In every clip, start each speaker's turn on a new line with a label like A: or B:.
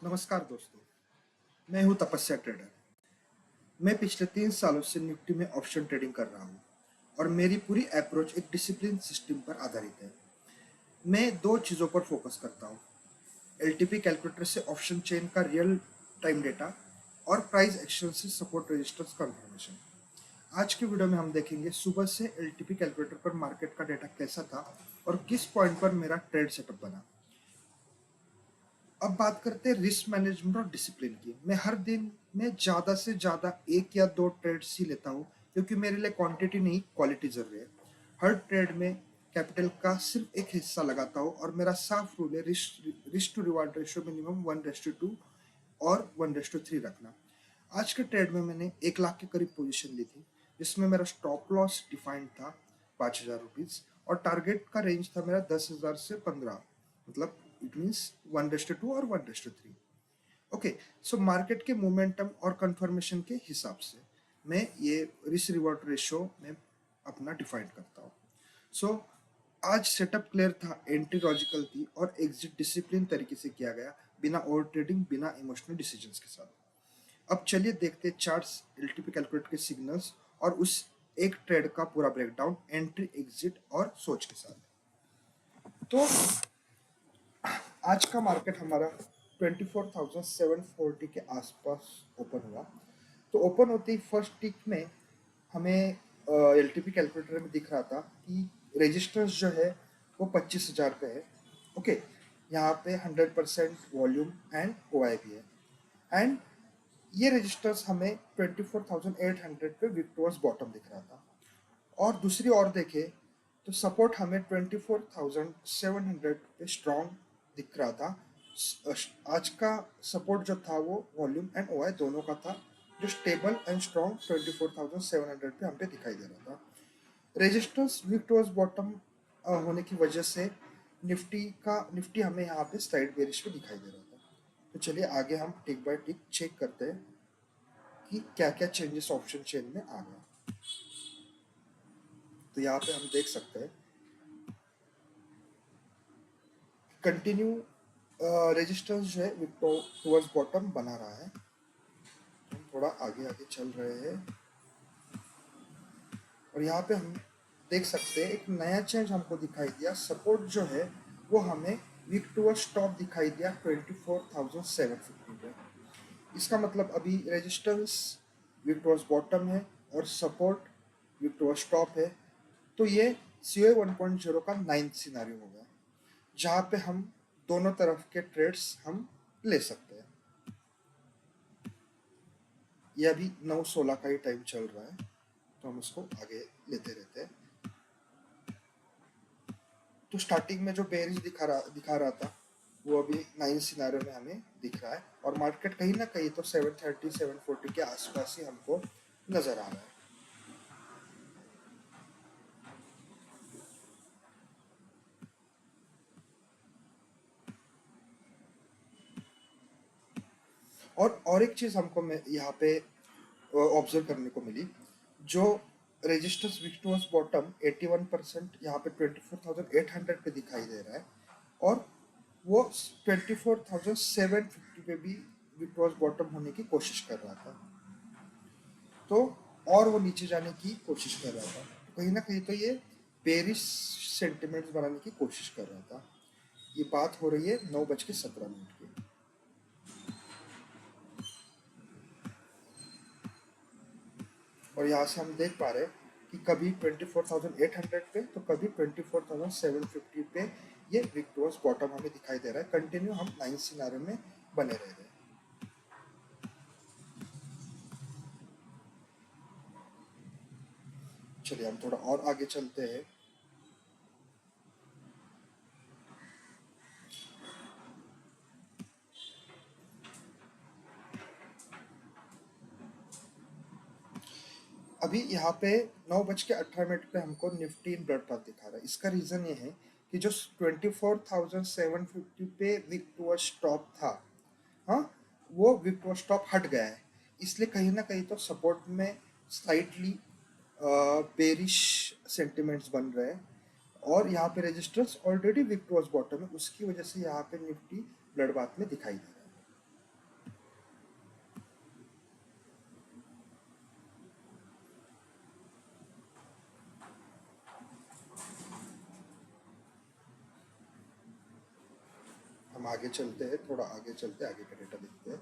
A: नमस्कार दोस्तों, मैं हूं तपस्या ट्रेडर। मैं पिछले 3 सालों से निफ्टी में ऑप्शन ट्रेडिंग कर रहा हूं और मेरी पूरी अप्रोच एक डिसिप्लिन सिस्टम पर आधारित है। मैं दो चीज़ों पर फोकस करता हूं: एलटीपी कैलकुलेटर से ऑप्शन चेन का रियल टाइम डेटा और प्राइस एक्शन से सपोर्ट रेजिस्टेंस कंफर्मेशन। आज के वीडियो में हम देखेंगे सुबह से एलटीपी कैलकुलेटर पर मार्केट का डेटा कैसा था और किस पॉइंट पर मेरा ट्रेड सेटअप बना। अब बात करते हैं रिस्क मैनेजमेंट और डिसिप्लिन की। मैं हर दिन में ज़्यादा से ज़्यादा 1 या 2 ट्रेड्स ही लेता हूँ, क्योंकि मेरे लिए क्वांटिटी नहीं क्वालिटी जरूरी है। हर ट्रेड में कैपिटल का सिर्फ एक हिस्सा लगाता हूँ और मेरा साफ रूल है risk to reward ratio minimum 1:2 और 1:3 रखना। आज के ट्रेड में मैंने 1 लाख के करीब पोजीशन ली थी, जिसमें मेरा स्टॉप लॉस डिफाइंड था 5,000 रुपीज़ और टारगेट का रेंज था मेरा 10,000 से 15, मतलब इट मीन्स 1:2 और 1:3। ओके, सो मार्केट के मोमेंटम और कंफर्मेशन के हिसाब से मैं ये रिस्क रिवॉर्ड रेशियो में अपना डिफाइन करता हूँ। सो आज सेटअप क्लियर था, एंट्री लॉजिकल थी और एग्जिट डिसिप्लिन तरीके से किया गया, बिना ओवर ट्रेडिंग, बिना इमोशनल डिसीजंस के साथ। अब चलिए देखते हैं चार्ट्स, एलटीपी कैलकुलेटर के सिग्नल्स और उस एक ट्रेड का पूरा ब्रेकडाउन एंट्री, एग्जिट और सोच के साथ। तो आज का मार्केट हमारा 24,740 के आसपास ओपन हुआ। तो ओपन होते ही फर्स्ट टिक में हमें एलटीपी कैलकुलेटर में दिख रहा था कि रेजिस्टेंस जो है वो 25,000 पे है। ओके, यहाँ पे 100% वॉल्यूम एंड ओआई भी है एंड ये रेजिस्टेंस हमें 24,800 पे विक्टोर्स बॉटम दिख रहा था। और दूसरी ओर देखें तो सपोर्ट हमें 24,700 पे स्ट्रॉन्ग दिख रहा था। आज का सपोर्ट जो था वो वॉल्यूम एंड ओआई दोनों का था, जो स्टेबल एंड स्ट्रॉन्ग 24,700 पे हम पे दिखाई दे रहा था। रेजिस्टेंस विक्टोर्स बॉटम होने की वजह से निफ्टी हमें यहाँ पे स्लाइड बेरिश पे दिखाई दे रहा था। तो चलिए आगे हम टिक बाय टिक चेक करते हैं कि क्या क्या चेंजेस ऑप्शन चेन में आ गए। तो यहाँ पे हम देख सकते हैं कंटिन्यू रेजिस्टेंस जो है टुवर्ड्स बॉटम बना रहा है। हम थोड़ा आगे आगे चल रहे हैं और यहाँ पे हम देख सकते हैं एक नया चेंज हमको दिखाई दिया। सपोर्ट जो है वो हमें वीक टुवर्ड्स टॉप दिखाई दिया 24,750 पे। इसका मतलब अभी रेजिस्टेंस वीक टुवर्ड्स बॉटम है और सपोर्ट वीक टुवर्ड्स टॉप है। तो ये COA 1.0 का 9th सिनारियो होगा, जहाँ पे हम दोनों तरफ के ट्रेड्स हम ले सकते हैं। ये अभी 9:16 का ही टाइम चल रहा है, तो हम इसको आगे लेते रहते हैं। तो स्टार्टिंग में जो बेरिश दिखा रहा था वो अभी 9 सिनारियो में हमें दिख रहा है और मार्केट कहीं ना कहीं तो 730 740 के आसपास ही हमको नजर आ रहा है। और एक चीज हमको यहाँ पे ऑब्जर्व करने को मिली, जो रेजिस्टेंस विक्टोर्स बॉटम 81% यहाँ पे 24,800 पे दिखाई दे रहा है और वो 24,750 पे भी विक्टोर्स बॉटम होने की कोशिश कर रहा था। तो और वो नीचे जाने की कोशिश कर रहा था, कहीं ना कहीं तो ये बेरिश सेंटिमेंट्स बनाने की कोशिश कर रहा था। ये बात हो रही है 9:17 की। और यहाँ से हम देख पा रहे हैं कि कभी 24,800 पे तो कभी 24,750 पे ये विक्टोर्स बॉटम हमें दिखाई दे रहा है। कंटिन्यू हम 9 सिनारियो में बने रह रहे हैं। चलिए हम थोड़ा और आगे चलते हैं। अभी यहाँ पे 9:18 पे हमको निफ्टी इन ब्लड पाथ दिखा रहा है। इसका रीजन ये है कि जो 24,750 पे विक टुवर्ड्स टॉप था, हाँ, वो विक टुवर्ड्स टॉप हट गया है। इसलिए कहीं ना कहीं तो सपोर्ट में स्लाइटली बेरिश सेंटिमेंट्स बन रहे हैं और यहाँ पे resistance already wick towards bottom है, उसकी वजह से यहाँ पे निफ्टी ब्लड बाथ में दिखाई दे रहा है। हम आगे चलते हैं, थोड़ा आगे चलते आगे का डेटा देखते हैं।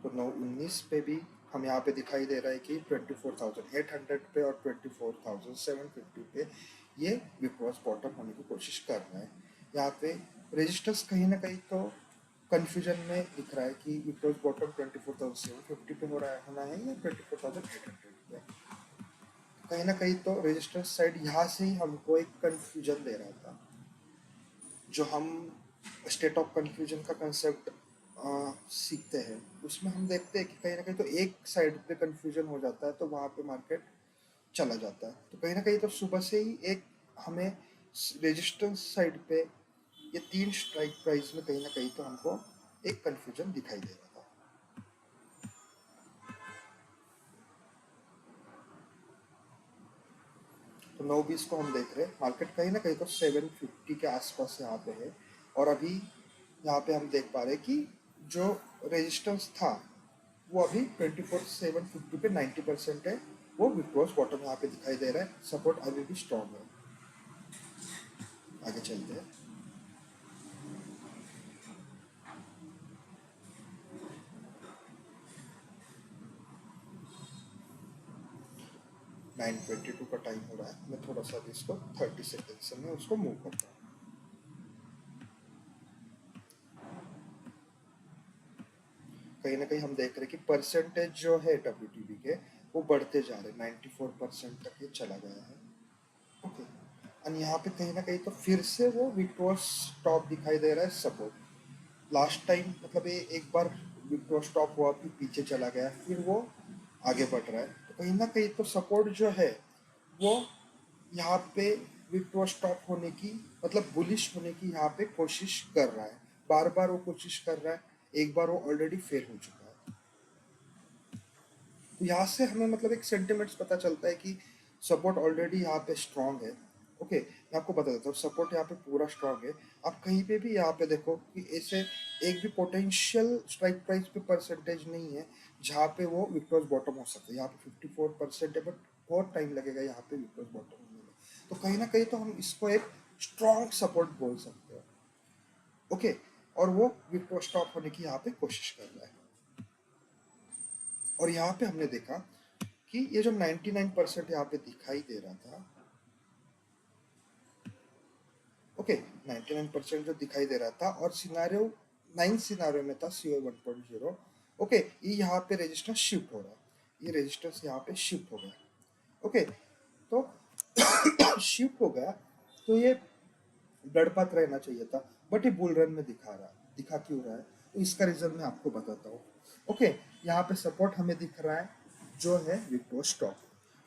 A: तो 9/19 पे भी हम यहाँ पे दिखाई दे रहा है कि 24,800 पे और 24,750 पे ये विक्रॉस बॉटम होने की कोशिश कर रहा है। यहाँ पे रजिस्टर्स कहीं ना कहीं तो कंफ्यूजन में दिख रहा है कि विक्रॉस बॉटम 24,750 पे हो रहा है होना है या 24,800 पे। कहीं ना कहीं तो रजिस्टर साइड यहाँ से ही हमको एक कंफ्यूजन दे रहा था। जो हम स्टेट ऑफ कंफ्यूजन का कंसेप्ट सीखते हैं उसमें हम देखते हैं कि कहीं ना कहीं तो एक साइड पे कंफ्यूजन हो जाता है तो वहाँ पे मार्केट चला जाता है। तो कहीं ना कहीं तो सुबह से ही एक हमें रेजिस्टेंस साइड पे ये 3 स्ट्राइक प्राइस में कहीं ना कहीं तो हमको एक कंफ्यूजन दिखाई दे रहा था। तो 9/20 को हम देख रहे हैं, मार्केट कहीं ना कहीं तो 750 के आसपास यहाँ पे है। और अभी यहाँ पे हम देख पा रहे हैं कि जो रेजिस्टेंस था वो अभी 24,750 पे 90% है। वो विक्रॉस बॉटम यहाँ पे दिखाई दे रहा है, सपोर्ट अभी भी स्ट्रॉन्ग है। आगे चलते हैं। 9:22 का टाइम हो रहा है, मैं थोड़ा सा इसको 30 सेकेंड से मैं उसको मूव करता हूँ। कहीं ना कहीं हम देख रहे हैं कि परसेंटेज जो है WTB के वो बढ़ते जा रहे हैं, 94% तक ये चला गया है। ओके, और यहाँ पे कहीं ना कहीं तो फिर से वो विक्रॉस टॉप दिखाई दे रहा है, सपोर्ट। लास्ट टाइम मतलब ये एक बार विक्रॉस टॉप हुआ फिर पीछे चला गया फिर वो आगे बढ़ रहा है। तो कहीं ना कहीं तो सपोर्ट जो है वो यहाँ पे विक्रॉस टॉप होने की मतलब बुलिश होने की यहाँ पे कोशिश कर रहा है। बार बार वो कोशिश कर रहा है, एक बार वो ऑलरेडी फेल हो चुका है। तो यहाँ से हमें मतलब एक सेंटिमेंट्स पता चलता है कि सपोर्ट ऑलरेडी यहाँ पे स्ट्रांग है। ओके, मैं आपको बता देता हूँ, सपोर्ट यहाँ पे पूरा स्ट्रांग है। आप कहीं पे भी यहाँ पे देखो कि ऐसे एक भी पोटेंशियल स्ट्राइक प्राइस पे परसेंटेज नहीं है जहाँ पे वो विक्रॉस बॉटम हो सकता है। यहाँ पे 54% है, बट बहुत टाइम लगेगा यहाँ पे विक्रॉस बॉटम होने में। तो कहीं ना कहीं तो हम इसको एक स्ट्रांग सपोर्ट बोल सकते हैं। ओके, और वो विक्रॉस टॉप होने की यहाँ पे कोशिश कर रहा है। और यहाँ पे हमने देखा कि ये जो 99% यहाँ पे दिखाई दे रहा था, ओके, 99% जो दिखाई दे रहा था और सिनारियो 9 सिनारियो में था CO 1.0। ओके, ये यहाँ पे रेजिस्टेंस शिफ्ट हो रहा है, ये रेजिस्टेंस यहाँ पे शिफ्ट हो गया। ओके, तो शिफ्ट हो गया तो ये गड़पत रहना चाहिए था, बट ये बुल रन में दिखा क्यों रहा है? तो इसका रीजन मैं आपको बताता हूँ। ओके, यहाँ पे सपोर्ट हमें दिख रहा है जो है विक्रॉस टॉप,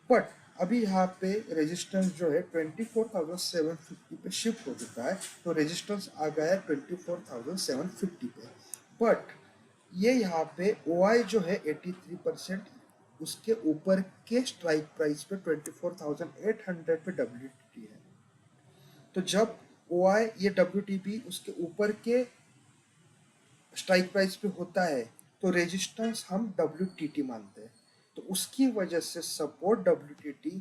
A: बट अभी यहाँ पे रेजिस्टेंस जो है 24,750 पे शिफ्ट हो चुका है। तो रेजिस्टेंस आ गया है 24,750 पे, बट ये यहाँ पे OI जो है 83% उसके ऊपर के स्ट्राइक प्राइस पे 24,800 पे WTT है। तो जब OI ये WTP उसके ऊपर के स्ट्राइक प्राइस पे होता है तो रेजिस्टेंस हम WTT मानते हैं। तो उसकी वजह से सपोर्ट WTT,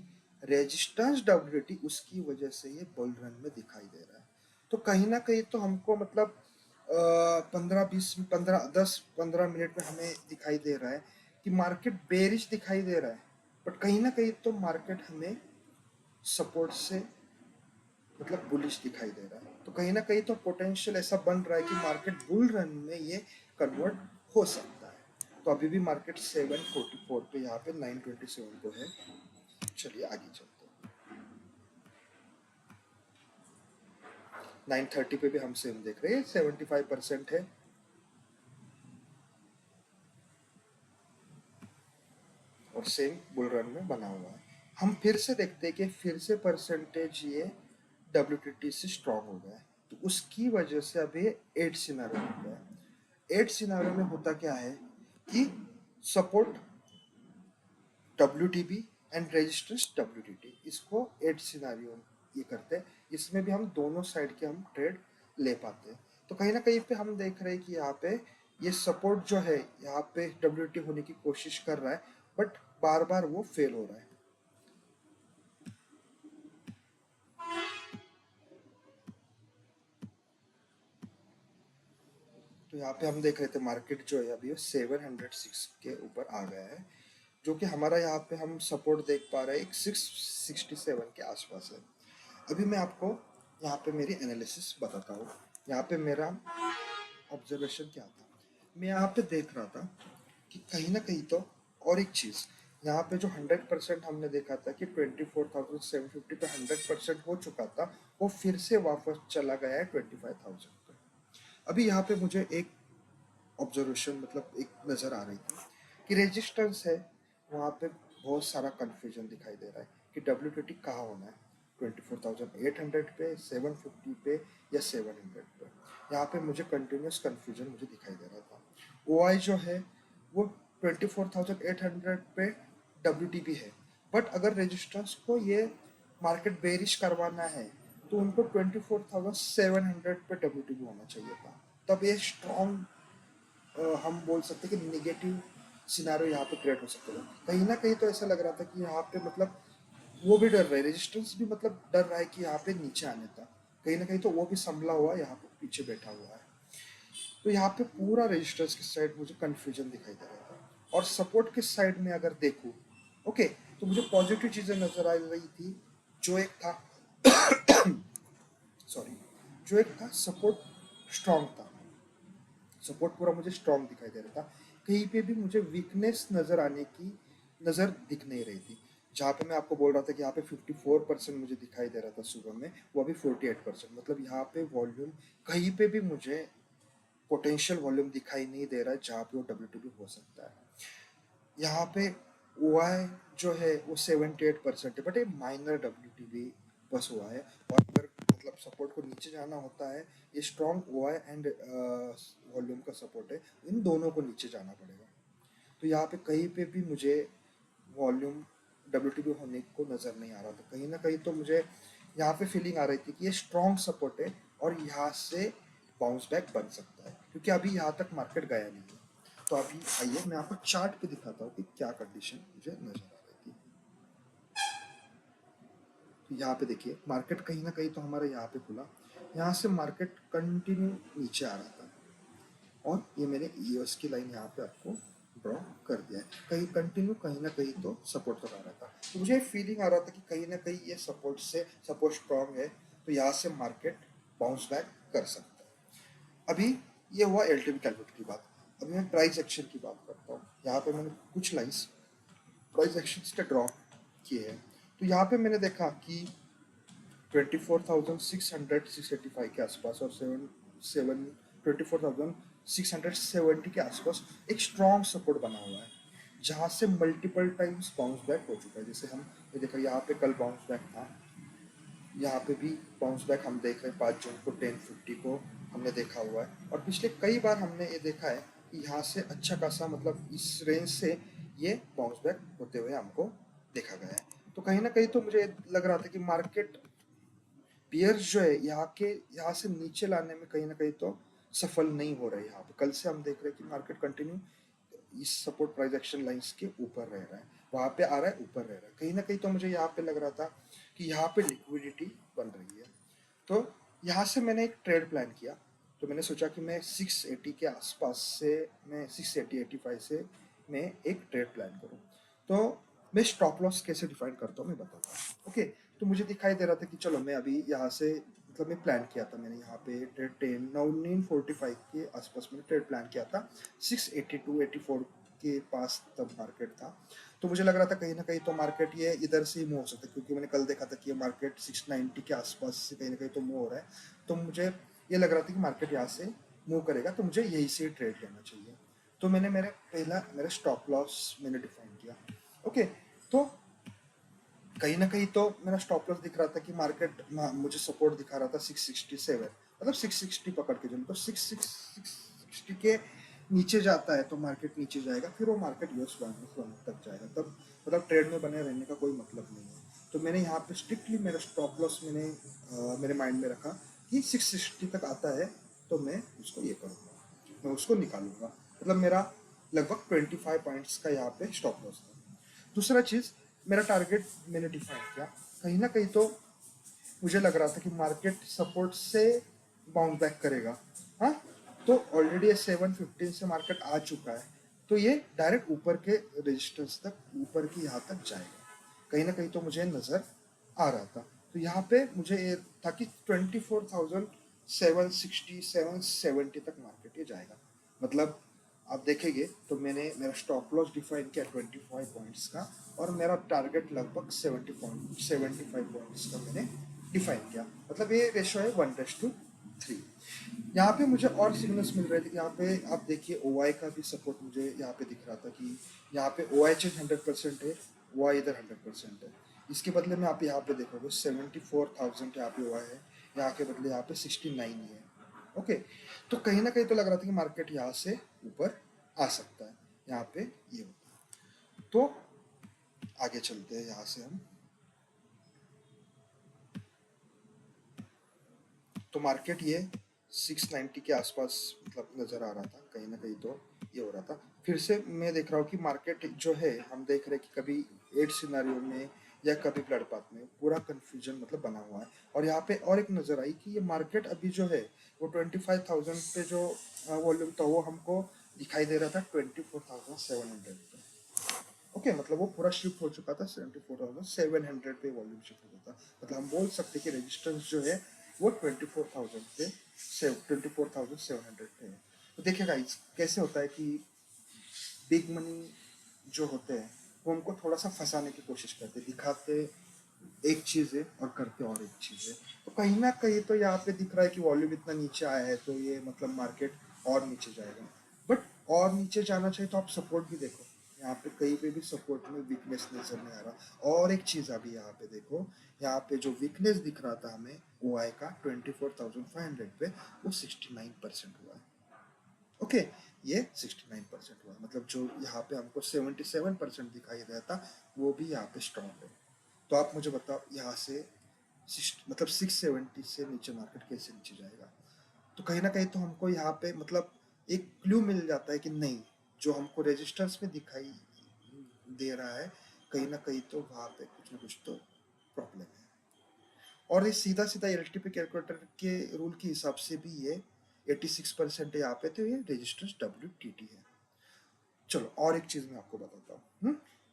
A: रेजिस्टेंस WTT, उसकी वजह से ये बुल रन में दिखाई दे रहा है। तो कहीं ना कहीं तो हमको मतलब 15 मिनट में हमें दिखाई दे रहा है कि मार्केट बेरिश दिखाई दे रहा है, बट कहीं ना कहीं तो मार्केट हमें सपोर्ट से मतलब बुलिश दिखाई दे रहा है। तो कहीं ना कहीं तो पोटेंशियल ऐसा बन रहा है कि मार्केट बुल रन में ये कन्वर्ट हो सकता है। तो अभी भी मार्केट 744 पे यहाँ पे 927 पे है। चलिए आगे चलते हैं। 930 पे भी हम सेम देख रहे हैं, 75% है। और सेम बुल रन में बना हुआ है। हम फिर से देखते हैं कि फिर से परसेंटेज ये WTT से स्ट्रॉन्ग हो गया है। तो उसकी वजह से अभी 8 सिनारियो हो गया है। 8 सिनारियो में होता क्या है कि support WTB and resistance WTT, इसको 8 सिनारियो ये करते हैं। इसमें भी हम दोनों साइड के हम ट्रेड ले पाते हैं। तो कहीं ना कहीं पे हम देख रहे हैं कि यहाँ पे ये सपोर्ट जो है यहाँ पे WTT होने की कोशिश कर रहा है, बट बार बार वो फेल हो रहा है। तो यहाँ पे हम देख रहे थे मार्केट जो है अभी 706 के ऊपर आ गया है, जो कि हमारा यहाँ पे हम सपोर्ट देख पा रहे हैं एक 667 के आसपास है। अभी मैं आपको यहाँ पे मेरी एनालिसिस बताता हूँ। यहाँ पे मेरा ऑब्जर्वेशन क्या था, मैं यहाँ पे देख रहा था कि कहीं ना कहीं तो, और एक चीज़ यहाँ पे जो 100% हमने देखा था कि 24,750 पे 100% हो चुका था, वो फिर से वापस चला गया है 25,000 पे। अभी यहाँ पे मुझे एक ऑब्जर्वेशन मतलब एक नज़र आ रही थी कि रेजिस्टेंस है, वहाँ पे बहुत सारा कन्फ्यूजन दिखाई दे रहा है कि WTT कहाँ होना है, 24,800 पे, 750 पे या 700 पे। यहाँ पे मुझे कंटिन्यूस कन्फ्यूजन मुझे दिखाई दे रहा था। OI जो है वो 24,800 पे WTP है, बट अगर रेजिस्टेंस को ये मार्केट बेरिश करवाना है तो उनको 24,700 पे WTP होना चाहिए था, तब ये स्ट्रॉन्ग हम बोल सकते हैं कि निगेटिव सिनारियो यहाँ पे क्रिएट हो सकता है। कहीं ना कहीं तो ऐसा लग रहा था कि यहाँ पे मतलब वो भी डर रहा है, रेजिस्टेंस भी मतलब डर रहा है कि यहाँ पे नीचे आने था, कहीं ना कहीं तो वो भी संभला हुआ यहाँ पे पीछे बैठा हुआ है। तो यहाँ पे पूरा रेजिस्टेंस की साइड मुझे कंफ्यूजन दिखाई दे रहा था, और सपोर्ट की साइड में अगर देखूँ, ओके, तो मुझे पॉजिटिव चीज़ें नजर आ रही थी। जो एक था सॉरी, जो एक था सपोर्ट स्ट्रांग था, सपोर्ट पूरा मुझे स्ट्रांग दिखाई दे रहा था। कहीं पे भी मुझे वीकनेस नजर आने की नजर दिख नहीं रही थी। जहाँ पे मैं आपको बोल रहा था कि यहाँ पे 54% मुझे दिखाई दे रहा था सुबह में, वो अभी 48%, मतलब यहाँ पे वॉल्यूम कहीं पे भी मुझे पोटेंशियल वॉल्यूम दिखाई नहीं दे रहा है जहाँ पे वो WTP हो सकता है। यहाँ पे OI जो है वो 78% है, बट ये माइनर WTP बस हुआ है। और अगर मतलब सपोर्ट को नीचे जाना होता है, ये स्ट्रॉन्ग OI एंड वॉल्यूम का सपोर्ट है, इन दोनों को नीचे जाना पड़ेगा। तो यहाँ पे कहीं पे भी मुझे वॉल्यूम WTP होने को नज़र नहीं आ रहा था। कहीं ना कहीं तो मुझे यहाँ पे फीलिंग आ रही थी कि ये स्ट्रॉन्ग सपोर्ट है और यहाँ से बाउंस बैक बन सकता है, क्योंकि अभी यहाँ तक मार्केट गया नहीं है। तो अभी आइए मैं आपको चार्ट पे दिखाता हूँ कि क्या कंडीशन मुझे नजर आ रही थी। तो यहाँ पे देखिए मार्केट कहीं ना कहीं तो हमारा यहाँ पे खुला, यहाँ से मार्केट कंटिन्यू नीचे आ रहा था, और ये मैंने EOS की लाइन यहाँ पे आपको ड्रॉ कर दिया है। कहीं कंटिन्यू कहीं ना कहीं तो सपोर्ट तक आ रहा था, तो मुझे फीलिंग आ रहा था कि कहीं ना कहीं ये सपोर्ट स्ट्रॉन्ग है, तो यहाँ से मार्केट बाउंस बैक कर सकता है। अभी ये हुआ LTV कैलकुलेट की बात। अभी मैं प्राइस एक्शन की बात करता हूँ। यहाँ पे मैंने कुछ लाइन्स प्राइस एक्शन के ड्रॉ किए हैं। तो यहाँ पे मैंने देखा कि 24,600 685 के आसपास और 24,670 के आसपास एक स्ट्रॉन्ग सपोर्ट बना हुआ है, जहाँ से मल्टीपल टाइम्स बाउंस बैक हो चुका है। जैसे हम ये देखो यहाँ पे कल बाउंस बैक था, यहाँ पे भी बाउंस बैक हम देख रहे हैं 5 जून को 1050 को हमने देखा हुआ है, और पिछले कई बार हमने ये देखा है कि यहाँ से अच्छा खासा मतलब इस रेंज से ये बाउंस बैक होते हुए हमको देखा गया है। तो कहीं ना कहीं तो मुझे लग रहा था कि मार्केट बियर्स जो है यहाँ से नीचे लाने में कहीं ना कहीं तो सफल नहीं हो रहे। यहाँ पे कल से हम देख रहे हैं कि मार्केट कंटिन्यू इस सपोर्ट प्राइस एक्शन लाइंस के ऊपर रह रहा है, वहाँ पे आ रहा है, ऊपर रह रहा है। कहीं ना कहीं तो मुझे यहाँ पे लग रहा था कि यहाँ पे लिक्विडिटी बन रही है। तो यहाँ से मैंने एक ट्रेड प्लान किया। तो मैंने सोचा कि मैं 680 के आसपास से, मैं 680-85 से मैं एक ट्रेड प्लान करूँ। तो मैं स्टॉप लॉस कैसे डिफाइन करता हूँ मैं बताता हूँ। ओके, तो मुझे दिखाई दे रहा था कि चलो मैं अभी यहाँ से मतलब मैं प्लान किया था, मैंने यहाँ पे ट्रेड 1945 के आसपास मैंने ट्रेड प्लान किया था। 682-84 के पास तब मार्केट था। तो मुझे लग रहा था कहीं ना कहीं तो मार्केट ये इधर से ही मूव हो सकता है, क्योंकि मैंने कल देखा था कि ये मार्केट 690 के आसपास से कहीं ना कहीं तो मूव हो रहा है। तो मुझे ये लग रहा था कि मार्केट यहाँ से मूव करेगा, तो मुझे यही से ट्रेड लेना चाहिए। तो मैंने मेरा स्टॉप लॉस मैंने डिफाइन किया। ओके, तो कहीं ना कहीं तो मेरा स्टॉप लॉस दिख रहा था कि मार्केट मुझे सपोर्ट दिखा रहा था 667, मतलब 660 पकड़ के चलो, तो 660 के नीचे जाता है तो मार्केट नीचे जाएगा, फिर वो मार्केट यूएस वन तक जाएगा, तब मतलब ट्रेड में बने रहने का कोई मतलब नहीं है। तो मैंने यहाँ पे स्ट्रिक्टली मेरा स्टॉप लॉस मैंने मेरे माइंड में रखा कि 660 तक आता है तो मैं उसको ये करूँगा, मैं उसको निकालूंगा। मतलब मेरा लगभग 25 पॉइंट्स का यहाँ पे स्टॉप लॉस था। दूसरा चीज़, मेरा टारगेट मैंने डिफाइन किया। कहीं ना कहीं तो मुझे लग रहा था कि मार्केट सपोर्ट से बाउंस बैक करेगा, हाँ, तो ऑलरेडी ये 715 से मार्केट आ चुका है, तो ये डायरेक्ट ऊपर के रेजिस्टेंस तक, ऊपर की यहाँ तक जाएगा, कहीं ना कहीं तो मुझे नज़र आ रहा था। तो यहाँ पे मुझे ये था कि 24,760 770 तक मार्केट ये जाएगा। मतलब आप देखेंगे तो मैंने मेरा स्टॉप लॉस डिफाइन किया 25 पॉइंट्स का, और मेरा टारगेट लगभग 75 पॉइंट्स का मैंने डिफाइन किया। मतलब ये रेशो है 1:3। यहाँ पे मुझे और सिग्नल्स मिल रहे थे। यहाँ पे आप देखिए OI का भी सपोर्ट मुझे यहाँ पे दिख रहा था कि यहाँ पे OIH 100% है, OI इधर 100% है। इसके बदले में आप यहाँ पे देखोगे 74,000 यहाँ पे OI है, यहाँ के बदले यहाँ पे 69 ही है। ओके, तो कहीं ना कहीं तो लग रहा था कि मार्केट यहाँ से ऊपर आ सकता है। यहाँ पे ये होता है, तो आगे चलते हैं यहाँ से हम। तो मार्केट ये 690 के आसपास मतलब नज़र आ रहा था, कहीं ना कहीं तो ये हो रहा था। फिर से मैं देख रहा हूँ कि मार्केट जो है, हम देख रहे हैं कि कभी 8 सिनारियो में या कभी ब्लड पाथ में पूरा कन्फ्यूजन मतलब बना हुआ है। और यहाँ पे और एक नज़र आई कि ये मार्केट अभी जो है वो 25,000 पे जो वॉल्यूम था वो हमको दिखाई दे रहा था 24,700 पे। ओके, मतलब वो पूरा शिफ्ट हो चुका था 74,700 पे वॉल्यूम शिफ्ट हो गया था। मतलब हम बोल सकते हैं कि रेजिस्टेंस जो है वो 24,000 पे 24,700 पे है। तो देखिए गाइस, कैसे होता है कि बिग मनी जो होते हैं वो हमको थोड़ा सा फंसाने की कोशिश करते, दिखाते एक चीज़ है और करते और एक चीज़ है। तो कहीं ना कहीं तो यहाँ पे दिख रहा है कि वॉल्यूम इतना नीचे आया है, तो ये मतलब मार्केट और नीचे जाएगा। बट और नीचे जाना चाहिए तो आप सपोर्ट भी देखो, यहाँ पे कहीं पे भी सपोर्ट में वीकनेस नजर नहीं आ रहा। और एक चीज़ अभी यहाँ पे देखो, यहाँ पे जो वीकनेस दिख रहा था हमें OI का 24,500 पे, वो 69% हुआ है। ओके, ये 69% हुआ, मतलब जो यहाँ पे हमको 77% दिखाई दिया था वो भी यहाँ पे स्ट्रॉन्ग है। तो आप मुझे बताओ यहाँ से मतलब 670 से नीचे मार्केट कैसे नीचे जाएगा। तो कहीं ना कहीं तो हमको यहाँ पे मतलब एक क्लू मिल जाता है कि नहीं, जो हमको रेजिस्टेंस में दिखाई दे रहा है कहीं ना कहीं तो वहाँ पे कुछ ना कुछ तो प्रॉब्लम है। और ये सीधा सीधा LTP कैलकुलेटर के रूल के हिसाब से भी ये 86% है यहाँ पे, तो ये रेजिस्टेंस WTT है। चलो और एक चीज़ मैं आपको बताता हूँ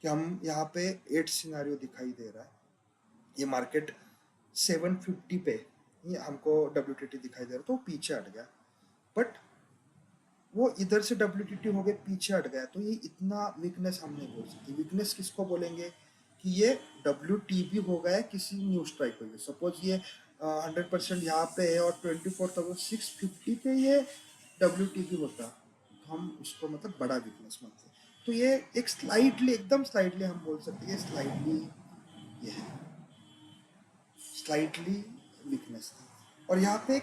A: कि हम यहाँ पे 8 सिनारियो दिखाई दे रहा है, ये मार्केट 750 पे ये हमको WTT दिखाई दे रहा है, तो पीछे हट गया। बट वो इधर से WTT हो गए पीछे हट गया, तो ये इतना वीकनेस हम नहीं बोल सकते। वीकनेस किसको बोलेंगे कि ये WTB हो गया है किसी न्यू स्ट्राइक पे। सपोज ये 100% यहाँ पे है और 24,650 पे ये WTB होता, तो हम उसको मतलब बड़ा वीकनेस मानते हैं। तो ये एक स्लाइडली, एकदम स्लाइडली हम बोल सकते हैं स्लाइडली ये है, स्लाइटली वीकनेस था। और यहाँ पे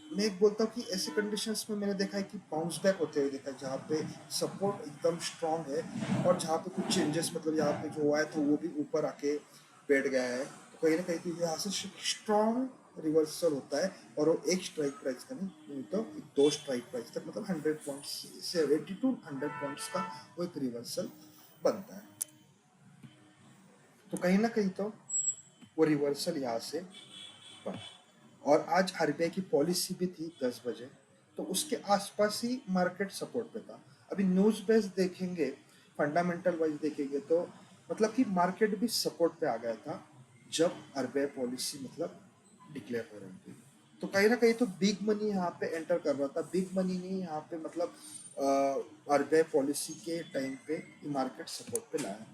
A: मैं एक बोलता हूँ कि ऐसे कंडीशंस में मैंने देखा है कि बाउंस बैक होते हुए देखा है, जहाँ पे सपोर्ट एकदम स्ट्रांग है और जहाँ पे कुछ चेंजेस, मतलब यहाँ पे जो आया था वो भी ऊपर आके बैठ गया है। तो कहीं ना कहीं तो यहाँ से स्ट्रांग रिवर्सल होता है, और वो एक स्ट्राइक प्राइस का नहीं तो 2 स्ट्राइक प्राइस तक, मतलब 100 पॉइंट्स से 80 to 100 पॉइंट्स का वो एक रिवर्सल बनता है। तो कहीं ना कहीं तो वो रिवर्सल यहाँ से बना। और आज RBI की पॉलिसी भी थी 10 बजे, तो उसके आसपास ही मार्केट सपोर्ट पे था। अभी न्यूज़ बेस देखेंगे, फंडामेंटल वाइज देखेंगे तो मतलब कि मार्केट भी सपोर्ट पे आ गया था जब RBI पॉलिसी मतलब डिक्लेयर हो रही थी। तो कहीं ना कहीं तो बिग मनी यहाँ पे एंटर कर रहा था। बिग मनी ने यहाँ पे मतलब RBI पॉलिसी के टाइम पे मार्केट सपोर्ट पे लाया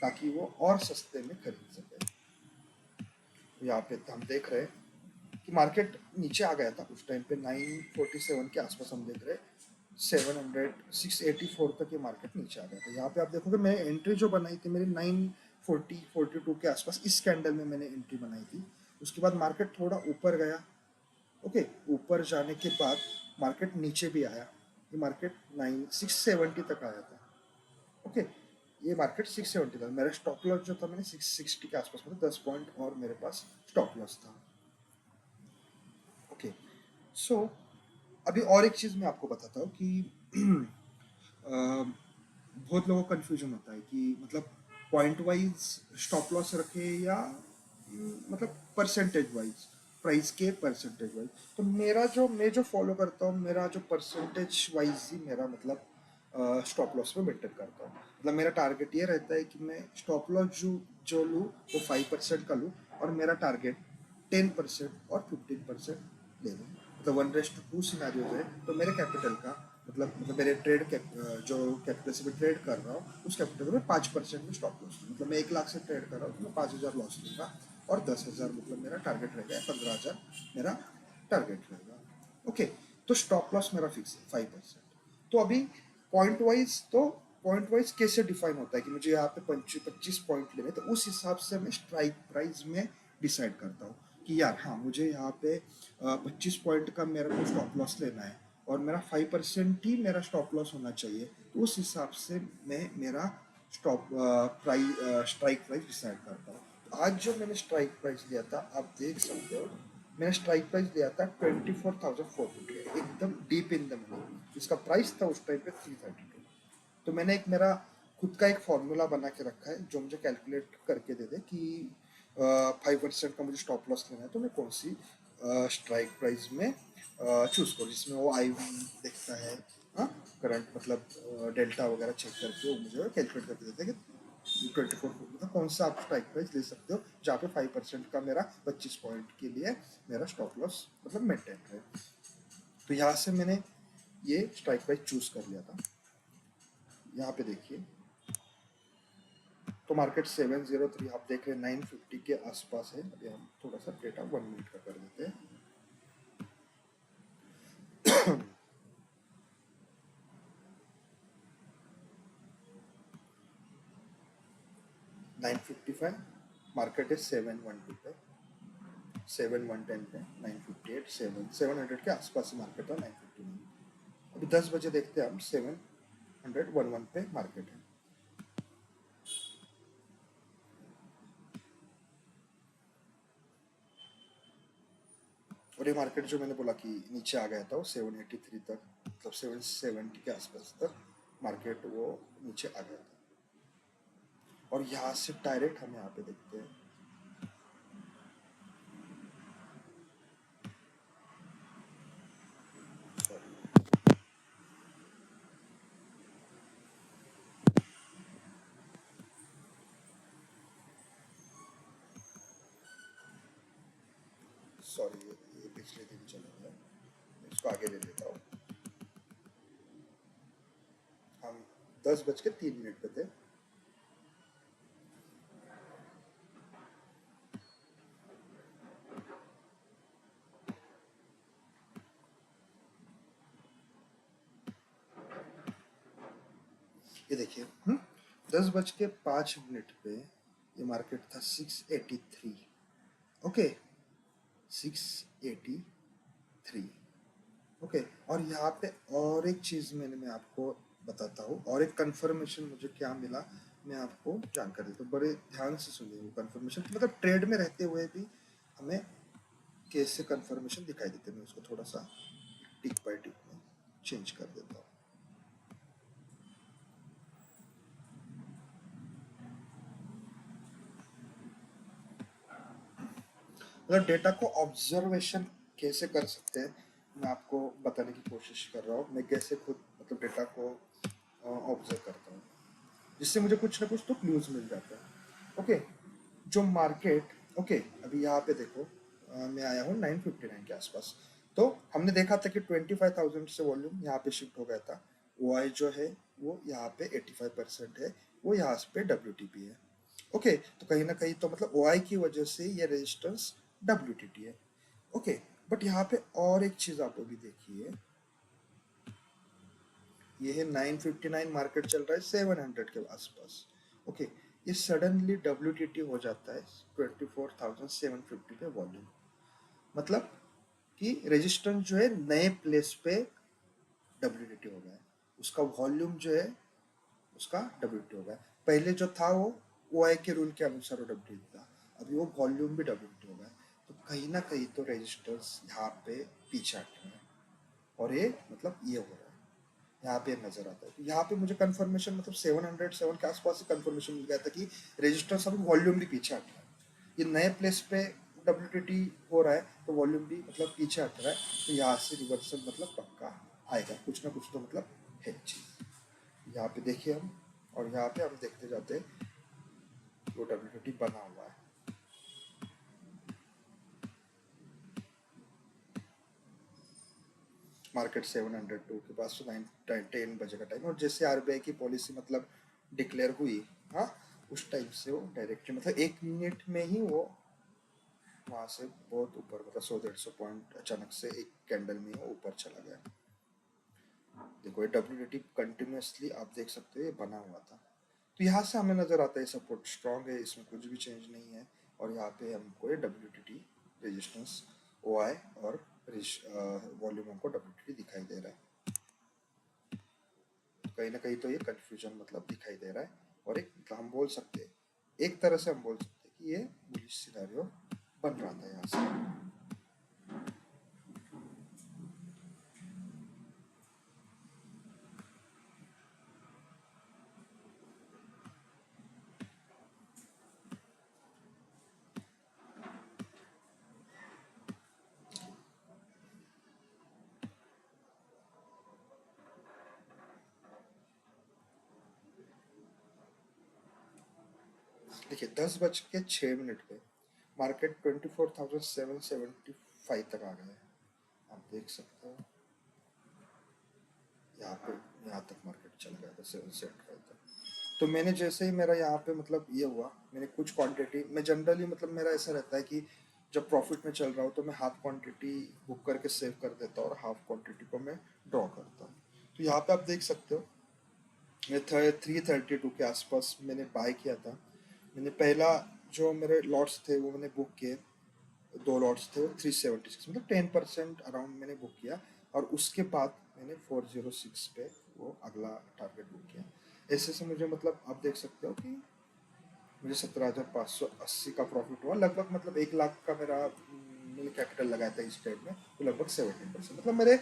A: ताकि वो और सस्ते में खरीद सके। यहाँ पे हम देख रहे हैं कि मार्केट नीचे आ गया था उस टाइम पे 947 के आसपास, हम देख रहे हैं 684 तक ये मार्केट नीचे आ गया था। यहाँ पे आप देखोगे मैं एंट्री जो बनाई थी मेरी 942 के आसपास, इस कैंडल में मैंने एंट्री बनाई थी। उसके बाद मार्केट थोड़ा ऊपर गया। ओके, ऊपर जाने के बाद मार्केट नीचे भी आया, ये मार्केट 670 तक आया था। ओके, ये मार्केट 670 था। मेरा स्टॉप लॉस जो था मैंने 660 के आसपास, मतलब 10 पॉइंट और मेरे पास स्टॉप लॉस था। ओके, सो अभी और एक चीज़ मैं आपको बताता हूँ कि बहुत लोगों को कन्फ्यूजन होता है कि मतलब पॉइंट वाइज स्टॉप लॉस रखे या मतलब परसेंटेज वाइज प्राइस के परसेंटेज वाइज। तो मैं जो फॉलो करता हूँ, मेरा जो परसेंटेज वाइज ही मेरा मतलब स्टॉप लॉस में मेंटेन करता हूँ। मतलब मेरा टारगेट ये रहता है कि मैं स्टॉप लॉस जो लूँ वो 5% का लूँ, और मेरा टारगेट 10% और 15% ले लूँ। मतलब 1:2 सिनारियोज है, तो मेरे कैपिटल का मतलब मेरे जो कैपिटल से मैं ट्रेड कर रहा हूँ उस कैपिटल में 5% में स्टॉप लॉस। मतलब मैं 1 लाख से ट्रेड कर रहा हूँ तो मैं 5,000 लॉस लूँगा, और 10,000 मतलब मेरा टारगेट रहेगा, 15,000 मेरा टारगेट रहेगा। ओके, तो स्टॉप लॉस मेरा फिक्स है 5%। तो अभी पॉइंट वाइज कैसे डिफाइन होता है कि मुझे यहाँ पे 25 पॉइंट लेने, तो उस हिसाब से मैं स्ट्राइक प्राइस में डिसाइड करता हूँ कि यार हाँ मुझे यहाँ पे 25 पॉइंट का मेरा को स्टॉप लॉस लेना है, और मेरा 5% ही मेरा स्टॉप लॉस होना चाहिए। तो उस हिसाब से मैं मेरा स्ट्राइक प्राइस डिसाइड करता हूँ। तो आज जो मैंने स्ट्राइक प्राइस लिया था, आप देख सकते हो, मैंने स्ट्राइक प्राइस लिया था 24,450, एकदम डीप इन द मनी। जिसका प्राइस था उस टाइम पे 332। तो मैंने एक मेरा खुद का एक फॉर्मूला बना के रखा है जो मुझे कैलकुलेट करके दे दे कि 5% का मुझे स्टॉप लॉस लेना है, तो मैं कौन सी स्ट्राइक प्राइस में चूज करूँ, जिसमें वो आई देखता है, हाँ, करंट मतलब डेल्टा वगैरह चेक करके वो मुझे कैलकुलेट करके देता है कि 24 मतलब कौन सा आप स्ट्राइक प्राइस ले सकते हो जहाँ पे 5% का मेरा 25 पॉइंट के लिए मेरा स्टॉप लॉस मतलब मेंटेन है। तो यहाँ से मैंने ये स्ट्राइक प्राइस चूज कर लिया था। यहाँ पे देखिए, तो मार्केट 703 आप देख रहे हैं 950 के आसपास है। अभी हम थोड़ा सा डेटा 1 मिनट का कर देते हैं। 955, मार्केट है 712 पे, 710 पे, 958, 700 के आसपास मार्केट है, 959। अभी 10 बजे देखते हैं हम, 711 पे मार्केट है। और ये मार्केट जो मैंने बोला कि नीचे आ गया था वो 783 तक, मतलब 770 के आसपास तक मार्केट वो नीचे आ गया था। और यहाँ से डायरेक्ट हम यहाँ पे देखते हैं, सॉरी ये पिछले दिन चला गया, इसको आगे ले लेता हूँ। हम 10:03 पे थे। ये देखिए, 10:05 पे ये मार्केट था 683। ओके, 683। ओके, और यहाँ पे और एक चीज़ मैं आपको बताता हूँ, और एक कंफर्मेशन मुझे क्या मिला मैं आपको जानकारी देता हूँ। बड़े ध्यान से सुनिए वो कंफर्मेशन, मतलब ट्रेड में रहते हुए भी हमें कैसे कंफर्मेशन दिखाई देते हैं। मैं उसको थोड़ा सा टिक बाय टिक में चेंज कर देता हूँ। मतलब डेटा को ऑब्जर्वेशन कैसे कर सकते हैं, मैं आपको बताने की कोशिश कर रहा हूँ। मैं कैसे खुद मतलब डेटा को ऑब्जर्व करता हूँ, जिससे मुझे कुछ ना कुछ तो क्लूज मिल जाता है। ओके, जो मार्केट, ओके अभी यहाँ पे देखो, मैं आया हूँ 959 के आसपास। तो हमने देखा था कि 25,000 से वॉल्यूम यहाँ पे शिफ्ट हो गया था। ओ आई जो है वो यहाँ पे 85% है, वो यहाँ पे WTP है। ओके, तो कहीं ना कहीं तो मतलब ओ आई की वजह से ये रेजिस्टेंस WTT है। ओके, बट यहाँ पे और एक चीज आप अभी देखिए, ये है 959, मार्केट चल रहा है 700 के आसपास। ओके, ये सडनली WTT हो जाता है 24,750 पे वॉल्यूम। मतलब कि रेजिस्टेंस जो है नए प्लेस पे WTT हो गया है, उसका वॉल्यूम जो है उसका WTT हो गया है। पहले जो था वो OI के रूल के अनुसार वो WTT था, अभी वो वॉल्यूम भी WTT हो गया है। तो कहीं ना कहीं तो रेजिस्टेंस यहाँ पे पीछे हट रहा है, और ये मतलब ये हो रहा है, यहाँ पे नजर आता है। तो यहाँ पे मुझे कंफर्मेशन मतलब 707 के आसपास से कंफर्मेशन मिल गया था कि रेजिस्टेंस अभी वॉल्यूम भी पीछे हट रहा है। ये नए प्लेस पे WTT हो रहा है तो वॉल्यूम भी मतलब पीछे हट रहा है, तो यहाँ से रिवर्सल मतलब पक्का आएगा, कुछ ना कुछ तो मतलब है चीज। यहाँ पे देखिए हम, और यहाँ पे हम देखते जाते हैं वो WTT बना हुआ है। मार्केट 702 के पास तो 10 बजे का टाइम, और जैसे RBI की पॉलिसी मतलब डिक्लेयर हुई, हाँ, उस टाइम से वो डायरेक्टली मतलब 1 मिनट में ही वो वहां से बहुत ऊपर मतलब 100-150 पॉइंट अचानक से एक कैंडल में वो ऊपर चला गया। देखो ये WTT कंटिन्यूसली आप देख सकते हो ये बना हुआ था, तो यहाँ से हमें नजर आता है सपोर्ट स्ट्रॉन्ग है, इसमें कुछ भी चेंज नहीं है। और यहाँ पे हमको ये WTT रेजिस्टेंस OI और वॉल्यूम हमको WTT दिखाई दे रहा है। कहीं ना कहीं तो ये कंफ्यूजन मतलब दिखाई दे रहा है, और एक मतलब हम बोल सकते हैं, एक तरह से हम बोल सकते हैं कि ये बुलिश सिनेरियो बन रहा था यहाँ से। देखिए 10:06 पे मार्केट 24,775 तक आ गया है, आप देख सकते हो यहाँ पे, यहाँ तक मार्केट चला गया था 775 तक। तो मैंने जैसे ही मेरा यहाँ पे मतलब ये हुआ, मैंने कुछ क्वांटिटी, मैं जनरली मतलब मेरा ऐसा रहता है कि जब प्रॉफिट में चल रहा हूँ तो मैं हाफ क्वांटिटी बुक करके सेव कर देता हूँ और हाफ क्वांटिटी को मैं ड्रॉ करता हूँ। तो यहाँ पे आप देख सकते हो मैं 332 के आसपास मैंने बाय किया था। मैंने पहला जो मेरे लॉट्स थे वो मैंने बुक किए, 2 लॉट्स थे, 376 मतलब 10% अराउंड मैंने बुक किया, और उसके बाद मैंने 406 पे वो अगला टारगेट बुक किया। ऐसे से मुझे मतलब आप देख सकते हो कि मुझे 17,580 का प्रॉफिट हुआ लगभग, मतलब 1 लाख का मेरा मैंने कैपिटल लगाया था इस ट्रेड में, तो लगभग 17% मतलब मेरे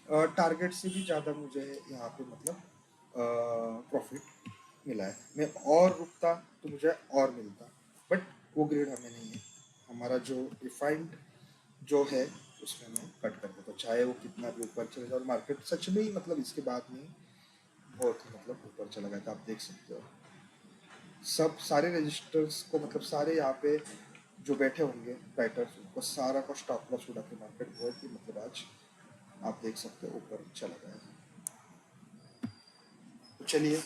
A: टारगेट से भी ज़्यादा मुझे यहाँ पे मतलब प्रॉफिट मिला है। मैं और रुकता तो मुझे और मिलता, बट वो ग्रेड हमें नहीं है, हमारा जो रिफाइंड जो है उसमें मैं कट कर देता, चाहे वो कितना भी ऊपर चले जाए। और मार्केट सच में ही मतलब इसके बाद में बहुत मतलब ऊपर चला गया था, आप देख सकते हो सब सारे रजिस्टर्स को मतलब सारे यहाँ पे जो बैठे होंगे राइटर्स, उनको सारा का स्टॉप लॉस उड़ा के मार्केट बहुत ही मतलब आज आप देख सकते हो ऊपर चला गया है। तो चलिए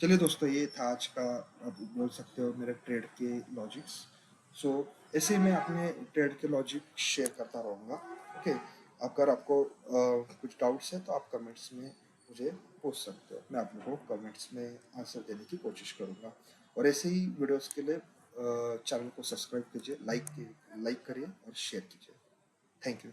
A: चलिए दोस्तों, ये था आज का, आप बोल सकते हो मेरे ट्रेड के लॉजिक्स। सो ऐसे ही मैं अपने ट्रेड के लॉजिक शेयर करता रहूँगा। ओके, अगर आपको कुछ डाउट्स है तो आप कमेंट्स में मुझे पूछ सकते हो, मैं आप लोगों को कमेंट्स में आंसर देने की कोशिश करूँगा। और ऐसे ही वीडियोस के लिए चैनल को सब्सक्राइब कीजिए, लाइक करिए और शेयर कीजिए। Thank you.